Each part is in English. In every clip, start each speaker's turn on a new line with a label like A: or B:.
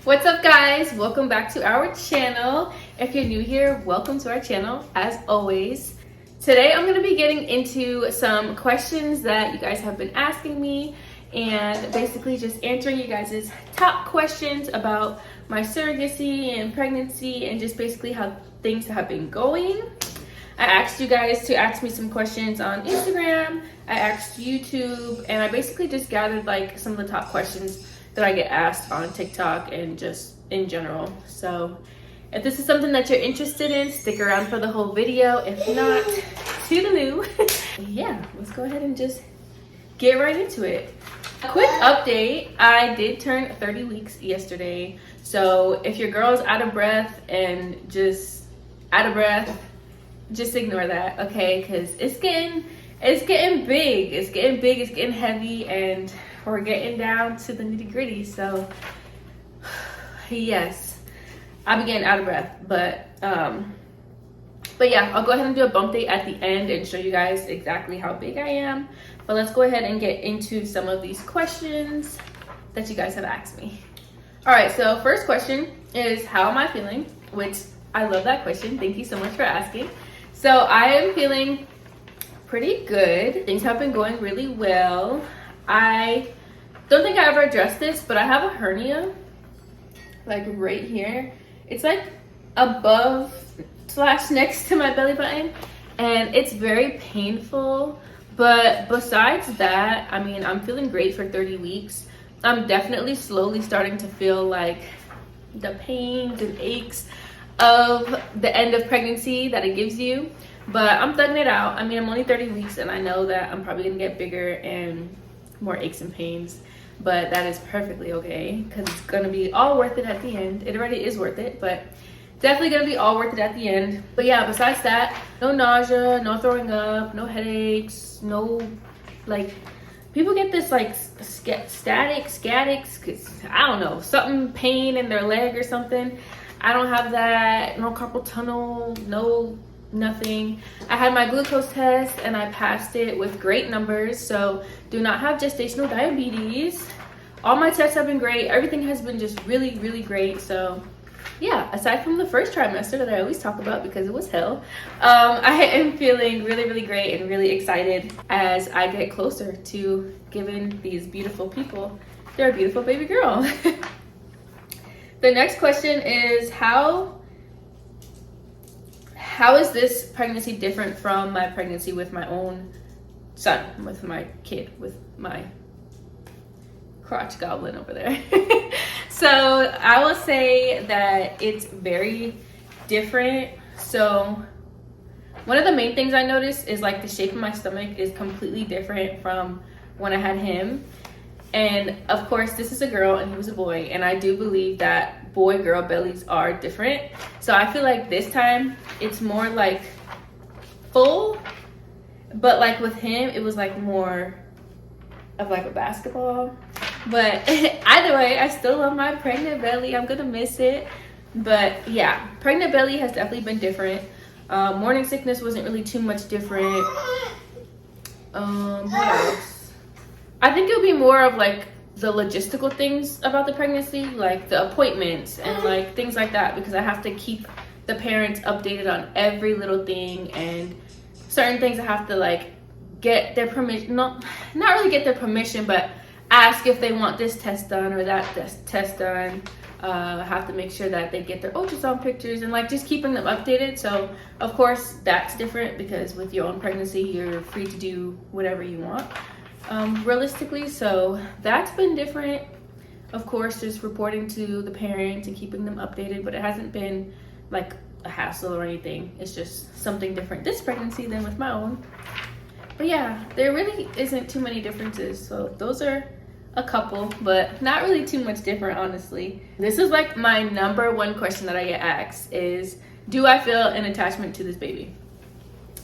A: What's up, guys? Welcome back to our channel. If you're new here, welcome to our channel as always. Today I'm going to be getting into some questions that you guys have been asking me and basically just answering you guys' top questions about my surrogacy and pregnancy and just basically how things have been going. I asked you guys to ask me some questions on Instagram, I asked YouTube, and I basically just gathered like some of the top questions that I get asked on TikTok and just in general. So if this is something that you're interested in, stick around for the whole video. If not, toodaloo. Yeah, let's go ahead and just get right into it. A quick update, I did turn 30 weeks yesterday. So if your girl's out of breath and just out of breath, just ignore that, okay? Because it's getting big. It's getting heavy, and we're getting down to the nitty gritty. So yes, I'll be getting out of breath, but yeah, I'll go ahead and do a bump date at the end and show you guys exactly how big I am. But let's go ahead and get into some of these questions that you guys have asked me. All right, so first question is, how am I feeling? Which I love that question. Thank you so much for asking. So I am feeling pretty good. Things have been going really well. I don't think I ever addressed this, but I have a hernia like right here. It's like above / next to my belly button, and it's very painful. But besides that, I mean, I'm feeling great for 30 weeks. I'm definitely slowly starting to feel like the pains and aches of the end of pregnancy that it gives you, but I'm thugging it out. I mean, I'm only 30 weeks and I know that I'm probably gonna get bigger and more aches and pains, but that is perfectly okay because it's gonna be all worth it at the end. It already is worth it, but definitely gonna be all worth it at the end. But yeah, besides that, no nausea, no throwing up, no headaches, no, like, people get this like statics, I don't know, something pain in their leg or something. I don't have that. No carpal tunnel, no nothing. I had my glucose test and I passed it with great numbers, so do not have gestational diabetes. All my tests have been great. Everything has been just really great. So yeah, aside from the first trimester that I always talk about because it was hell, I am feeling really great and really excited as I get closer to giving these beautiful people their beautiful baby girl. The next question is, how is this pregnancy different from my pregnancy with my own son, with my kid, with my crotch goblin over there? So I will say that it's very different. So one of the main things I noticed is like the shape of my stomach is completely different from when I had him. And of course, this is a girl and he was a boy, and I do believe that boy-girl bellies are different. So I feel like this time it's more like full, but like with him it was like more of like a basketball. But either way, I still love my pregnant belly. I'm gonna miss it. But yeah, pregnant belly has definitely been different. Morning sickness wasn't really too much different. What else? I think it'll be more of like the logistical things about the pregnancy, like the appointments and like things like that, because I have to keep the parents updated on every little thing, and certain things I have to like get their permission, not really get their permission, but ask if they want this test done or that test done. I have to make sure that they get their ultrasound pictures and like just keeping them updated. So of course that's different because with your own pregnancy you're free to do whatever you want. Realistically, so that's been different. Of course, just reporting to the parents and keeping them updated, but it hasn't been like a hassle or anything. It's just something different this pregnancy than with my own. But yeah, there really isn't too many differences. So those are a couple, but not really too much different, honestly. This is like my number one question that I get asked is, do I feel an attachment to this baby?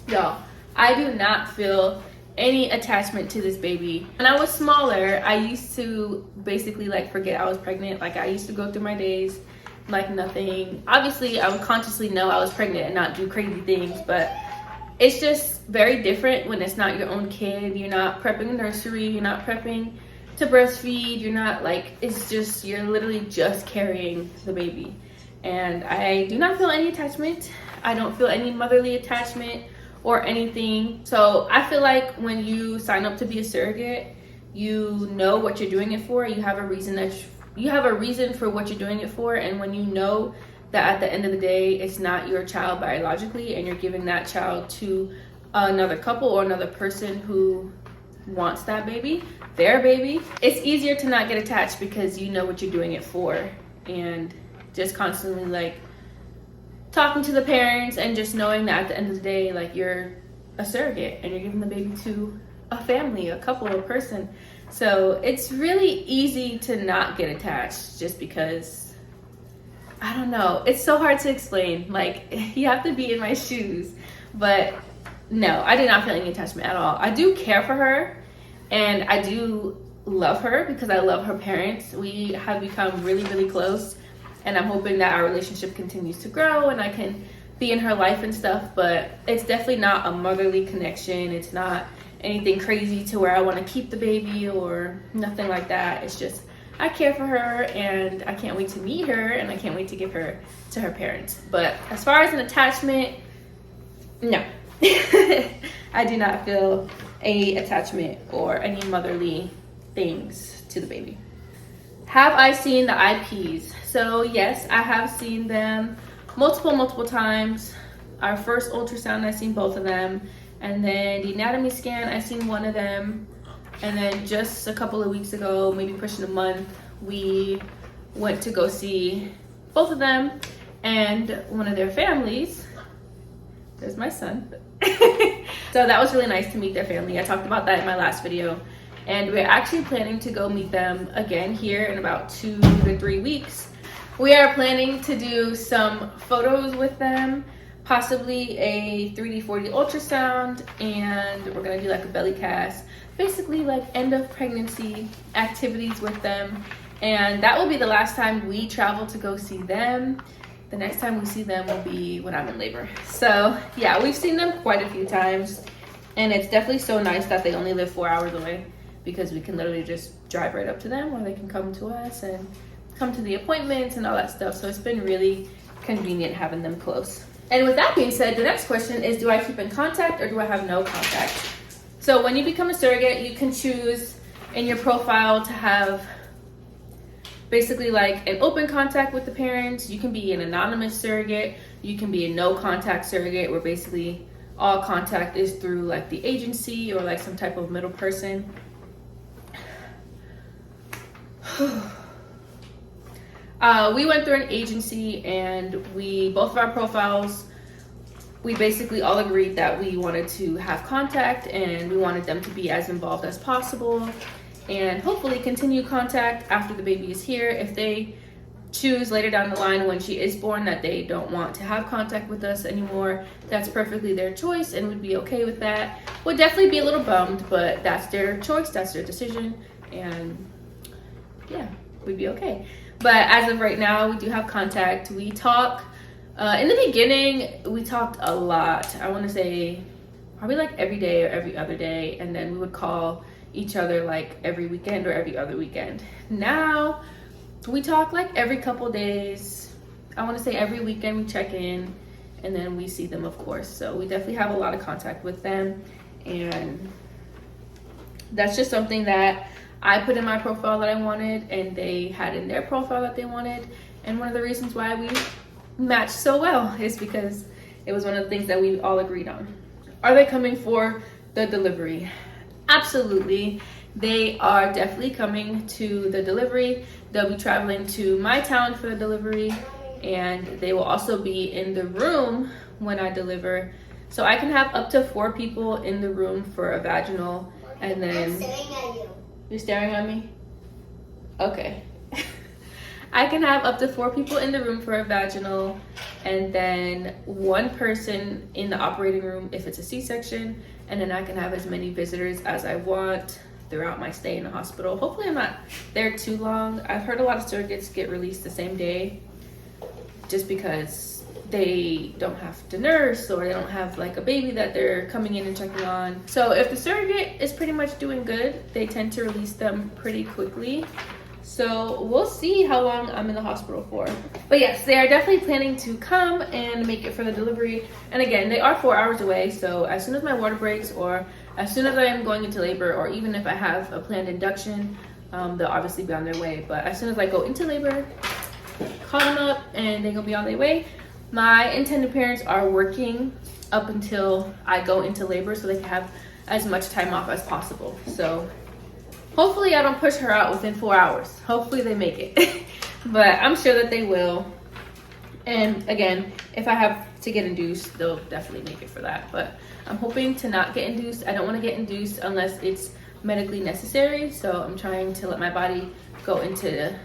A: Y'all, I do not feel any attachment to this baby. When I was smaller, I used to basically like forget I was pregnant. Like I used to go through my days like nothing. Obviously I would consciously know I was pregnant and not do crazy things, but it's just very different when it's not your own kid. You're not prepping a nursery, you're not prepping to breastfeed. You're not like, it's just, you're literally just carrying the baby. And I do not feel any attachment. I don't feel any motherly attachment or anything. So I feel like when you sign up to be a surrogate, you know what you're doing it for. You have a reason for what you're doing it for. And when you know that at the end of the day, it's not your child biologically, and you're giving that child to another couple or another person who wants that baby, their baby, it's easier to not get attached because you know what you're doing it for. And just constantly like talking to the parents and just knowing that at the end of the day, like, you're a surrogate and you're giving the baby to a family, a couple, a person. So it's really easy to not get attached, just because, I don't know, it's so hard to explain. Like, you have to be in my shoes. But no, I did not feel any attachment at all. I do care for her, and I do love her because I love her parents. We have become really, really close, and I'm hoping that our relationship continues to grow and I can be in her life and stuff. But it's definitely not a motherly connection. It's not anything crazy to where I want to keep the baby or nothing like that. It's just, I care for her and I can't wait to meet her, and I can't wait to give her to her parents. But as far as an attachment, no. I do not feel any attachment or any motherly things to the baby. Have I seen the IPs? So yes, I have seen them multiple times. Our first ultrasound, I've seen both of them. And then the anatomy scan, I've seen one of them. And then just a couple of weeks ago, maybe pushing a month, we went to go see both of them and one of their families. There's my son. So that was really nice to meet their family. I talked about that in my last video. And we're actually planning to go meet them again here in about 2 to 3 weeks. We are planning to do some photos with them, possibly a 3D 4D ultrasound, and we're gonna do like a belly cast, basically like end of pregnancy activities with them. And that will be the last time we travel to go see them. The next time we see them will be when I'm in labor. So yeah, we've seen them quite a few times, and it's definitely so nice that they only live 4 hours away, because we can literally just drive right up to them, or they can come to us and come to the appointments and all that stuff. So it's been really convenient having them close. And with that being said, the next question is, do I keep in contact or do I have no contact? So when you become a surrogate, you can choose in your profile to have basically like an open contact with the parents. You can be an anonymous surrogate. You can be a no contact surrogate, where basically all contact is through like the agency or like some type of middle person. We went through an agency, and both of our profiles, we basically all agreed that we wanted to have contact, and we wanted them to be as involved as possible, and hopefully continue contact after the baby is here. If they choose later down the line when she is born that they don't want to have contact with us anymore, that's perfectly their choice, and we'd be okay with that. Would definitely be a little bummed, but that's their choice, that's their decision, and yeah, we'd be okay. But as of right now, we do have contact. We talk. In the beginning, we talked a lot. I want to say probably like every day or every other day, and then we would call each other like every weekend or every other weekend. Now we talk like every couple days. I want to say every weekend we check in, and then we see them, of course. So we definitely have a lot of contact with them, and that's just something that I put in my profile that I wanted, and they had in their profile that they wanted. And one of the reasons why we matched so well is because it was one of the things that we all agreed on. Are they coming for the delivery? Absolutely. They are definitely coming to the delivery. They'll be traveling to my town for the delivery, and they will also be in the room when I deliver. So I can have up to 4 people in the room for a vaginal, and then...
B: I'm staring at you.
A: You're staring at me? Okay. I can have up to 4 people in the room for a vaginal, and then 1 person in the operating room if it's a C-section, and then I can have as many visitors as I want throughout my stay in the hospital. Hopefully I'm not there too long. I've heard a lot of surrogates get released the same day, just because they don't have to nurse, or they don't have like a baby that they're coming in and checking on. So if the surrogate is pretty much doing good, they tend to release them pretty quickly. So we'll see how long I'm in the hospital for. But yes, they are definitely planning to come and make it for the delivery. And again, they are 4 hours away. So as soon as my water breaks, or as soon as I am going into labor, or even if I have a planned induction, they'll obviously be on their way. But as soon as I go into labor, call them up and they're gonna be on their way. My intended parents are working up until I go into labor so they can have as much time off as possible. So hopefully I don't push her out within 4 hours. Hopefully they make it. But I'm sure that they will. And again, if I have to get induced, they'll definitely make it for that. But I'm hoping to not get induced. I don't want to get induced unless it's medically necessary. So I'm trying to let my body go into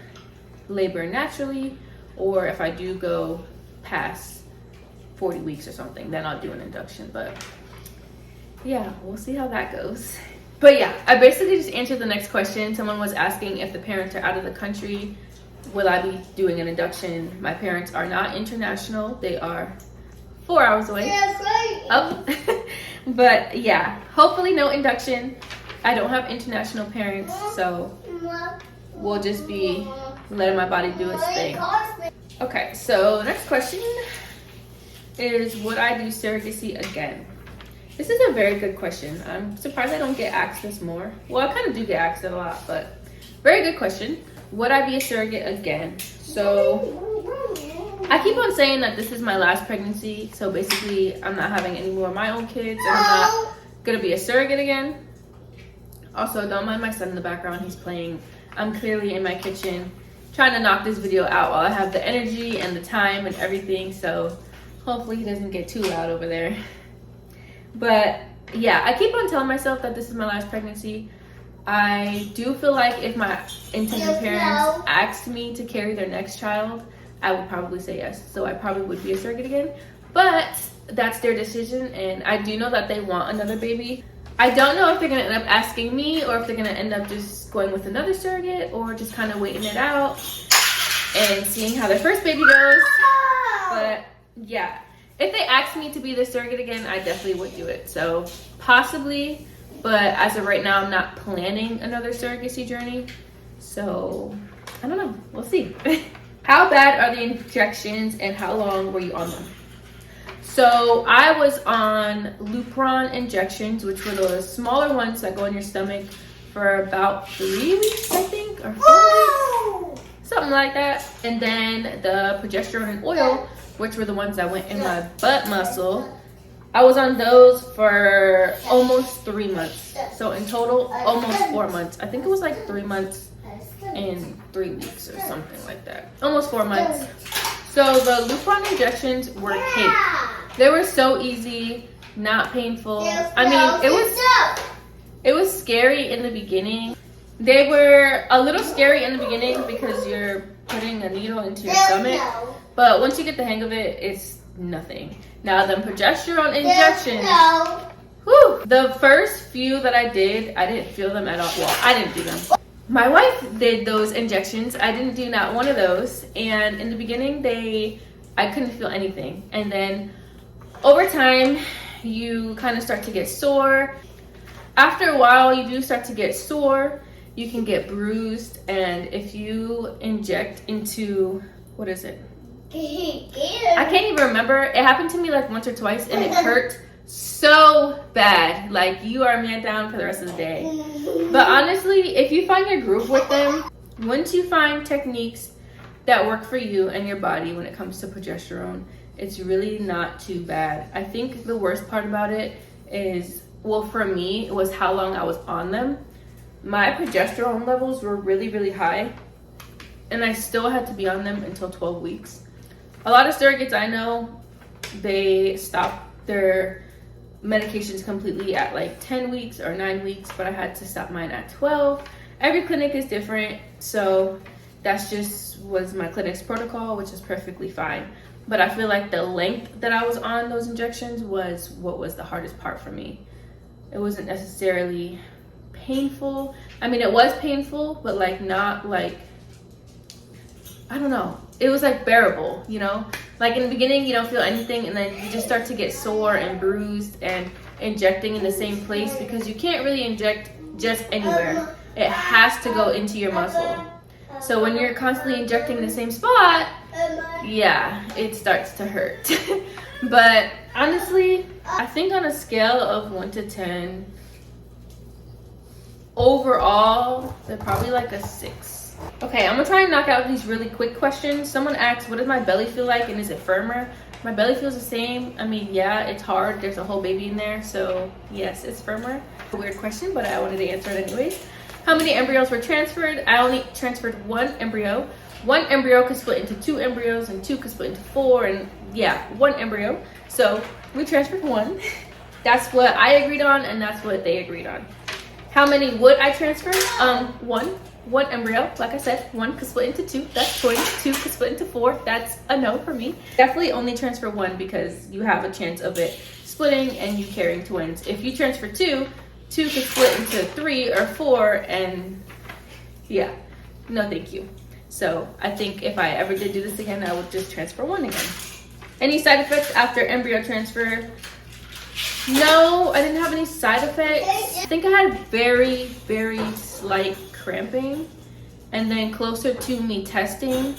A: labor naturally. Or if I do go past 40 weeks or something, then I'll do an induction. But yeah, we'll see how that goes. But yeah, I basically just answered the next question. Someone was asking if the parents are out of the country, will I be doing an induction? My parents are not international. They are 4 hours away. Oh. But yeah, hopefully no induction. I don't have international parents, so we'll just be letting my body do its thing. Okay, so next question is, would I do surrogacy again? This is a very good question. I'm surprised I don't get asked this more. Well, I kind of do get asked it a lot, but very good question. Would I be a surrogate again? So I keep on saying that this is my last pregnancy. So basically, I'm not having any more of my own kids, and I'm not gonna be a surrogate again. Also, don't mind my son in the background. He's playing. I'm clearly in my kitchen trying to knock this video out while I have the energy and the time and everything. So hopefully he doesn't get too loud over there. But yeah, I keep on telling myself that this is my last pregnancy. I do feel like if my intended parents asked me to carry their next child, I would probably say yes. So I probably would be a surrogate again. But that's their decision, and I do know that they want another baby. I don't know if they're going to end up asking me, or if they're going to end up just going with another surrogate, or just kind of waiting it out and seeing how their first baby goes. But yeah, if they ask me to be the surrogate again, I definitely would do it. So possibly, but as of right now, I'm not planning another surrogacy journey. So I don't know. We'll see. How bad are the injections, and how long were you on them? So I was on LAfam injections, which were the smaller ones that go in your stomach, for about 3 weeks, I think, or 4 weeks, something like that. And then the progesterone and oil, which were the ones that went in my butt muscle, I was on those for almost 3 months. So in total, almost 4 months. I think it was like 3 months and 3 weeks or something like that. Almost 4 months. So the LAfam injections were cake. They were so easy, not painful. I mean, it was scary in the beginning. They were a little scary in the beginning because you're putting a needle into your stomach. But once you get the hang of it, it's nothing. Now, the progesterone injections, whew, the first few that I didn't feel them at all. Well, I didn't do them. My wife did those injections. I didn't do not one of those. And in the beginning, I couldn't feel anything. And then over time, you kind of start to get sore. After a while, you do start to get sore. You can get bruised. And if you inject into, what is it? I can't even remember. It happened to me like once or twice, and it hurt so bad. Like, you are man down for the rest of the day. But honestly, if you find your groove with them, once you find techniques that work for you and your body when it comes to progesterone, it's really not too bad. I think the worst part about it is, well, for me, it was how long I was on them. My progesterone levels were really, really high, and I still had to be on them until 12 weeks. A lot of surrogates I know, they stop their medications completely at like 10 weeks or 9 weeks, but I had to stop mine at 12. Every clinic is different, so that's just was my clinic's protocol, which is perfectly fine. But I feel like the length that I was on those injections was what was the hardest part for me. It wasn't necessarily painful. I mean, it was painful, but like not like, I don't know. It was like bearable, you know? Like in the beginning, you don't feel anything, and then you just start to get sore and bruised and injecting in the same place, because you can't really inject just anywhere. It has to go into your muscle. So when you're constantly injecting the same spot, yeah, it starts to hurt. But honestly, I think on a scale of 1 to 10, overall, they're probably like a 6. Okay, I'm gonna try and knock out these really quick questions. Someone asked, what does my belly feel like, and is it firmer? My belly feels the same. I mean, yeah, it's hard. There's a whole baby in there, so yes, it's firmer. A weird question, but I wanted to answer it anyways. How many embryos were transferred? I only transferred 1 embryo. 1 embryo could split into 2 embryos, and 2 could split into 4, and yeah, 1 embryo. So we transferred 1. That's what I agreed on, and that's what they agreed on. How many would I transfer? 1 embryo. Like I said, 1 could split into 2. That's 20. 2 could split into 4. That's a no for me. Definitely only transfer 1, because you have a chance of it splitting and you carrying twins. If you transfer 2, 2 could split into 3 or 4, and yeah, no thank you. So I think if I ever did do this again, I would just transfer 1 again. Any side effects after embryo transfer? No, I didn't have any side effects. I think I had very, very slight cramping, and then closer to me testing,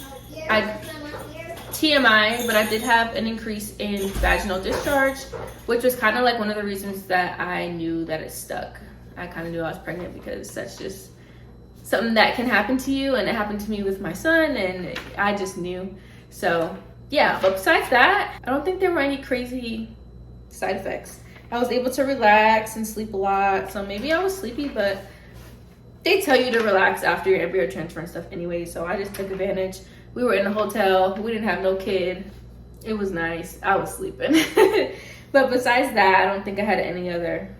A: TMI, but I did have an increase in vaginal discharge, which was kind of like one of the reasons that I knew that it stuck. I kind of knew I was pregnant, because that's just something that can happen to you, and it happened to me with my son, and I just knew. So yeah, but besides that, I don't think there were any crazy side effects. I was able to relax and sleep a lot, so maybe I was sleepy, but they tell you to relax after your embryo transfer and stuff anyway, so I just took advantage. We were in a hotel, we didn't have no kid. It was nice, I was sleeping. But besides that, I don't think I had any other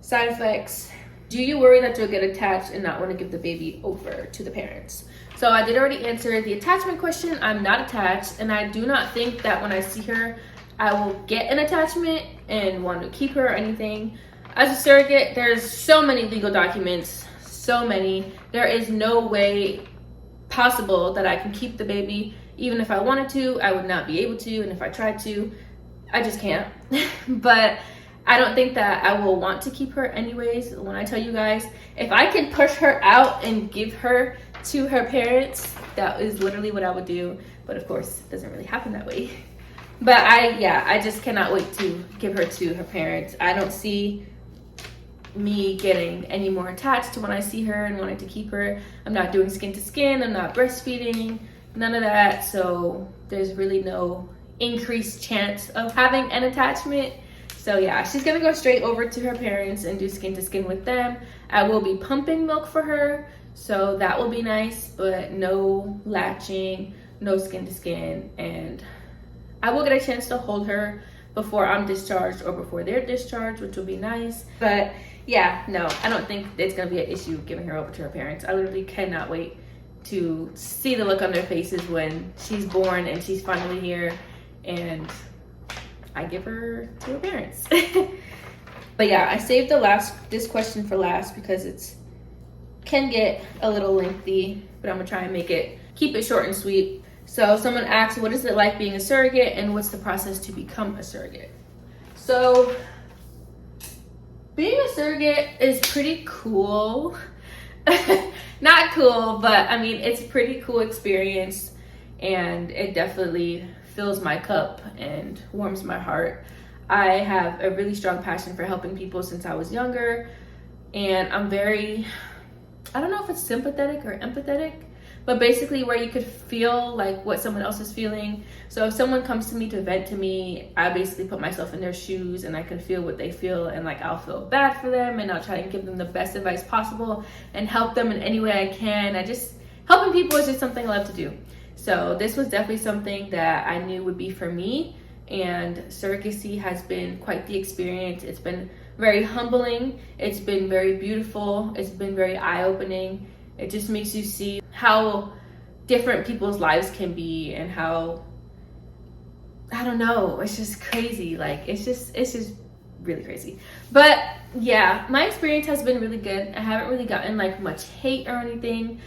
A: side effects. Do you worry that you'll get attached and not want to give the baby over to the parents? So I did already answer the attachment question. I'm not attached, and I do not think that when I see her, I will get an attachment and want to keep her or anything. As a surrogate, there's so many legal documents, so many. There is no way possible that I can keep the baby. Even if I wanted to, I would not be able to, and if I tried to, I just can't. But I don't think that I will want to keep her anyways. When I tell you guys, if I can push her out and give her to her parents, that is literally what I would do. But of course, it doesn't really happen that way. But I just cannot wait to give her to her parents. I don't see me getting any more attached to when I see her and wanting to keep her. I'm not doing skin to skin, I'm not breastfeeding, none of that. So there's really no increased chance of having an attachment. So yeah, she's gonna go straight over to her parents and do skin to skin with them. I will be pumping milk for her, so that will be nice, but no latching, no skin to skin, and I will get a chance to hold her before I'm discharged or before they're discharged, which will be nice. But yeah, no, I don't think it's gonna be an issue giving her over to her parents. I literally cannot wait to see the look on their faces when she's born and she's finally here and I give her to her parents. But yeah, I saved this question for last because it's can get a little lengthy, but I'm gonna try and keep it short and sweet. So someone asked, what is it like being a surrogate, and what's the process to become a surrogate? So being a surrogate is pretty cool. Not cool, but I mean, it's a pretty cool experience, and it definitely fills my cup and warms my heart. I have a really strong passion for helping people since I was younger, and I'm very, I don't know if it's sympathetic or empathetic, but basically where you could feel like what someone else is feeling. So if someone comes to me to vent to me, I basically put myself in their shoes and I can feel what they feel, and like I'll feel bad for them, and I'll try and give them the best advice possible and help them in any way I can. Helping people is just something I love to do. So this was definitely something that I knew would be for me, and surrogacy has been quite the experience. It's been very humbling, it's been very beautiful, it's been very eye-opening. It just makes you see how different people's lives can be, and how, I don't know, it's just crazy. Like, it's just really crazy. But yeah, my experience has been really good. I haven't really gotten like much hate or anything.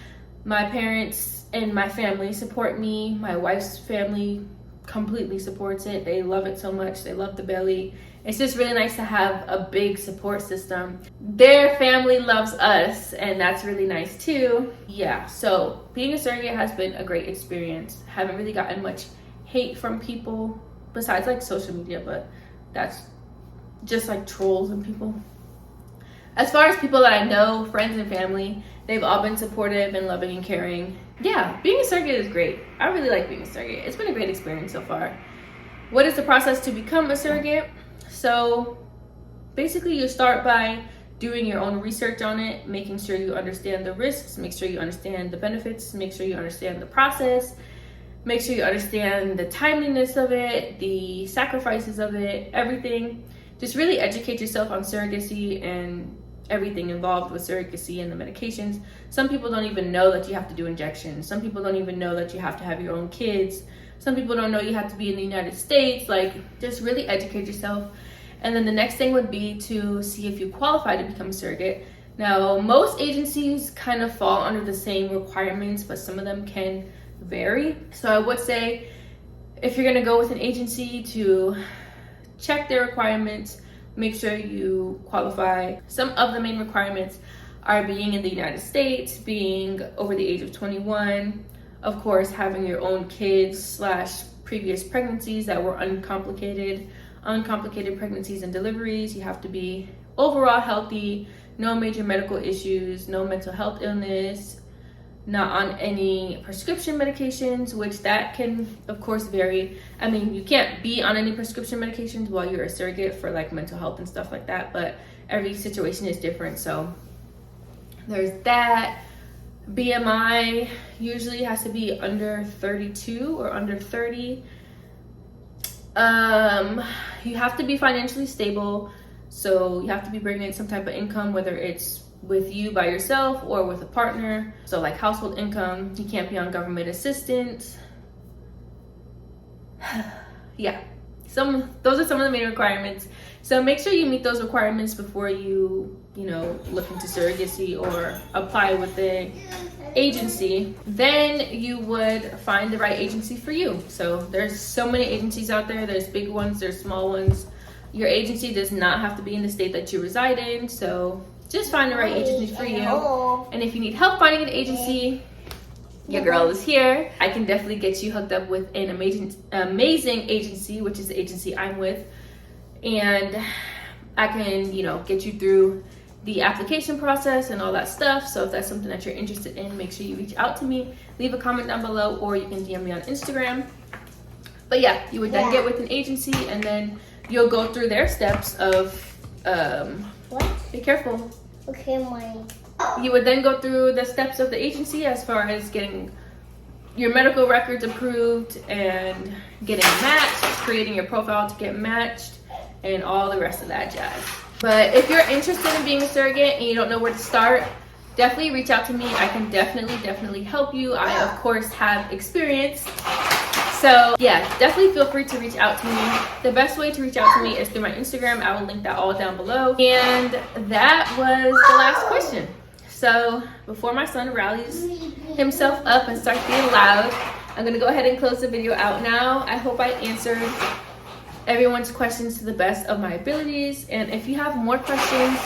A: My parents and my family support me. My wife's family completely supports it. They love it so much. They love the belly. It's just really nice to have a big support system. Their family loves us, and that's really nice too. Yeah, so being a surrogate has been a great experience. Haven't really gotten much hate from people besides like social media, but that's just like trolls and people. As far as people that I know, friends and family, they've all been supportive and loving and caring. Yeah, being a surrogate is great. I really like being a surrogate. It's been a great experience so far. What is the process to become a surrogate? So basically you start by doing your own research on it, making sure you understand the risks, make sure you understand the benefits, make sure you understand the process, make sure you understand the timeliness of it, the sacrifices of it, everything. Just really educate yourself on surrogacy and everything involved with surrogacy and the medications. Some people don't even know that you have to do injections. Some people don't even know that you have to have your own kids. Some people don't know you have to be in the United States. Like, just really educate yourself. And then the next thing would be to see if you qualify to become a surrogate. Now, most agencies kind of fall under the same requirements, but some of them can vary. So I would say if you're gonna go with an agency, to check their requirements, make sure you qualify. Some of the main requirements are being in the United States, being over the age of 21, of course, having your own kids / previous pregnancies that were uncomplicated pregnancies and deliveries. You have to be overall healthy, no major medical issues, no mental health illness, not on any prescription medications, which that can of course vary. I mean, you can't be on any prescription medications while you're a surrogate for like mental health and stuff like that, but every situation is different. So there's that. BMI usually has to be under 32 or under 30. You have to be financially stable, so you have to be bringing in some type of income, whether it's with you by yourself or with a partner. So like household income. You can't be on government assistance. Yeah, those are some of the main requirements. So make sure you meet those requirements before you look into surrogacy or apply with the agency. Then you would find the right agency for you. So there's so many agencies out there. There's big ones, there's small ones. Your agency does not have to be in the state that you reside in. So just find the right agency for you. And if you need help finding an agency, your girl is here. I can definitely get you hooked up with an amazing agency, which is the agency I'm with. And I can, get you through the application process and all that stuff. So if that's something that you're interested in, make sure you reach out to me. Leave a comment down below, or you can DM me on Instagram. But yeah, you would then get with an agency, and then you'll go through their steps of
B: what?
A: Be careful.
B: Okay, mine.
A: You would then go through the steps of the agency as far as getting your medical records approved and getting matched, creating your profile to get matched, and all the rest of that jazz. But if you're interested in being a surrogate and you don't know where to start, definitely reach out to me. I can definitely help you. I, of course, have experience. So yeah, definitely feel free to reach out to me. The best way to reach out to me is through my Instagram. I will link that all down below. And that was the last question. So before my son rallies himself up and starts being loud, I'm gonna go ahead and close the video out now. I hope I answered everyone's questions to the best of my abilities. And if you have more questions,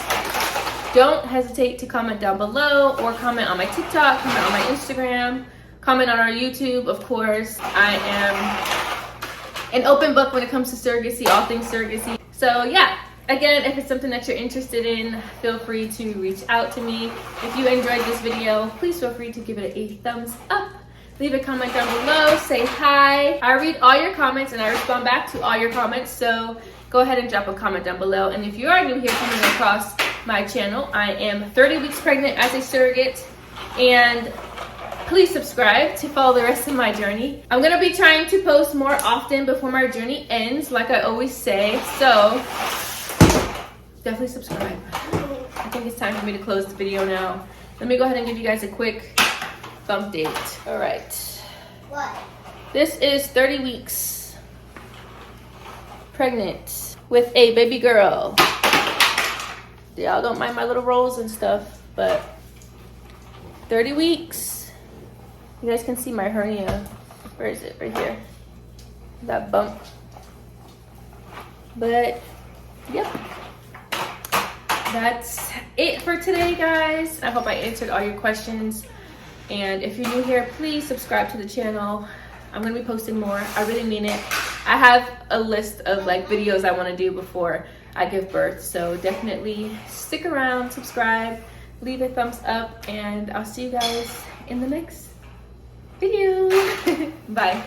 A: don't hesitate to comment down below, or comment on my TikTok, comment on my Instagram, comment on our YouTube. Of course, I am an open book when it comes to surrogacy, all things surrogacy. So yeah, again, if it's something that you're interested in, feel free to reach out to me. If you enjoyed this video, please feel free to give it a thumbs up. Leave a comment down below, say hi. I read all your comments and I respond back to all your comments, so go ahead and drop a comment down below. And if you are new here coming across my channel, I am 30 weeks pregnant as a surrogate, and please subscribe to follow the rest of my journey. I'm gonna be trying to post more often before my journey ends, like I always say, so definitely subscribe. I think it's time for me to close the video now. Let me go ahead and give you guys a quick bump date. All right.
B: What?
A: This is 30 weeks pregnant with a baby girl. Y'all don't mind my little rolls and stuff, but 30 weeks. You guys can see my hernia. Where is it? Right here. that bump. But yep, that's it for today, guys. I hope I answered all your questions, and if you're new here, please subscribe to the channel. I'm gonna be posting more. I really mean it. I have a list of like videos I want to do before I give birth, so definitely stick around, subscribe, leave a thumbs up, and I'll see you guys in the next video. Bye.